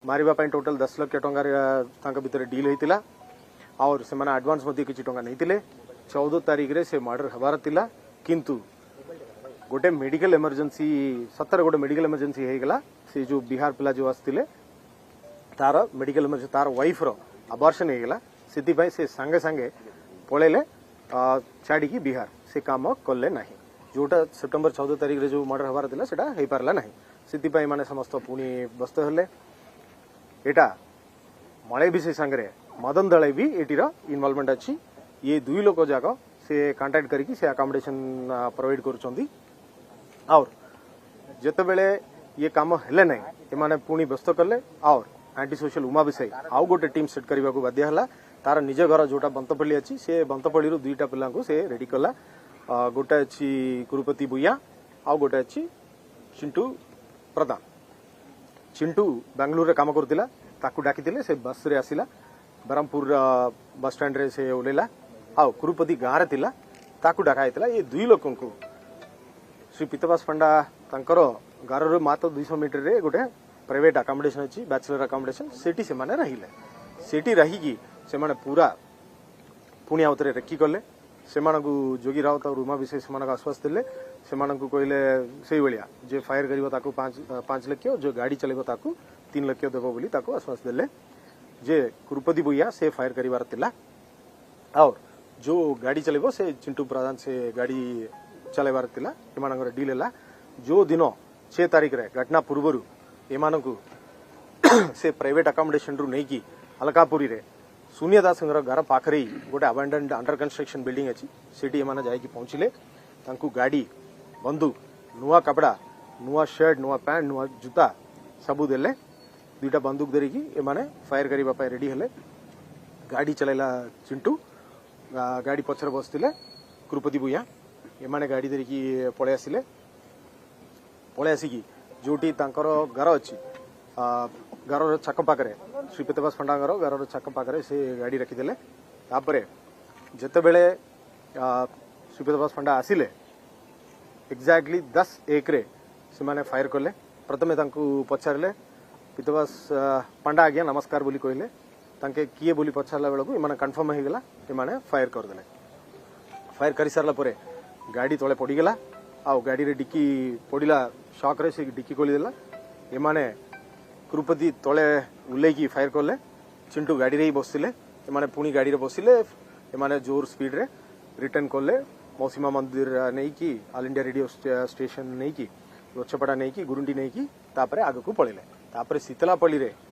मारिबा पई टोटल 10 लाख टंका भितर डील होइतिला और से माने एडवांस मध्ये किछि टंका नैतिले 14 तारिख रे से मर्डर हबार तिला किंतु गोटे मेडिकल इमरजेंसी 17 गोटे मेडिकल इमरजेंसी हे गला से जो बिहार पिला जो आस्तिले तार मेडिकल इमरजेंसी तार वाइफ रो अबॉर्शन हे गला सिद्धि पई से संगे संगे पळेले छाड़ी की बिहार से काम कले नाही जोटा सेप्टेम्बर 14 तारिख रे जो मर्डर हबार तिला सेटा हे पारला नाही सिद्धि पई माने समस्त पुनी व्यस्त हले एटा मळे विषय संगे मदन दळे भी एटीर इनवॉल्वमेंट अच्छी ये दुई लोक जाक से कांटेक्ट करके से अकोमोडेशन प्रोवाइड करुछंती और जते बेले ये काम हेले नै एमाने पुणी व्यस्त कले और एंटी सोशल उमा विषय आउ गोटे टीम सेट करबा को बाध्य हला तार निज घर जोटा बंतपल्ली अच्छी से बंतपल्ली रु दुईटा पिला को से रेडी कला गोटे अच्छी कुरुपति बुया आउ गोटे अच्छी चिंटू प्रधान चिंटू बेंगलुरु रे काम करतिला ताकू डाकितिले से बस रे आसिला बरमपुर बस स्टैंड रे से ओलेला आउ कुरुपति गाँ रे तिला ताकू डाका हेतिला ये दुई लोकन को श्री पीतवास पंडा तांकर गार रो मात्र 200 मीटर रे गोटे प्राइवेट अकोमोडेशन अछि बैचलर अकोमोडेशन सेठी से माने रहिले सेठी रही की से माने पूरा पुणी आवतरे रेकी कले से मानकु जोगी राउत और उमा विशेष से मानक आश्वास दिले से मानकु कहले सेही बलिया जे फायर करिवो ताकू 5 लाख जो गाड़ी चलेबो ताकू 3 लाख देबो बोली ताकू आश्वास दिले जे कुरुपति बुया से फायर करिवार तिला और जो गाड़ी चलेबो से चिंटू प्रधान से गाड़ी चलेबार तिला एमानकर डील हला जो दिन 6 तारिख रे घटना पूर्वरु एमानकु से प्राइवेट अकोमोडेशन रु नै की अलकापुरी रे सुनिया दास घर पाखरे गोटे अबैंडन्ड अंडर कंस्ट्रक्शन बिल्डिंग अच्छी सेठी एमाने जाई की पहुंचले तांकु गाड़ी बंदूक नुआ कपड़ा नुआ शर्ट नुआ पैंट नुआ जूता सबू देले दुईटा बंदूक धरिकी एमाने फायर करबा पय रेडी हले गाड़ी चलेला चिंटू गाड़ी पछर बसतिले कुरुपति बुया एमाने गाड़ी धरिकी पळे आसिकी जोटी तांकर घर अच्छी घर छक पाखे श्री पीतवास पंडा घर छक पाखे से गाड़ी रखीदे तापरे जिते बेले श्री पीतवास पंडा आसिले एक्जाक्टली 10:01 रे से माने फायर कले प्रथमे तांकु पचारले पीतवास पंडा आज्ञा नमस्कार बोली कहले तांके किए बोली पचारला बेलू एमाने कन्फर्म हो गला एमाने फायर करदेले फायर कर सारा परे गाड़ी तले पड़ीगला आ गाड़ी रे डिक्की पड़िला शॉक रे से डिक्की खोलीदेला एमाने कुरुपति तले उल्लेकी फायर कले चिंटू गाड़ी रे बसिले एमाने पुणी गाड़ी रे बसिले एमाने जोर स्पीड रे रिटर्न कले मौसीमा मंदिर नहीं की ऑल इंडिया रेडियो स्टेशन नहीं की गछपड़ा नहीं की गुरुंडी नहीं की तापरे आगकू पळिले तापरे शीतलापल्ली रे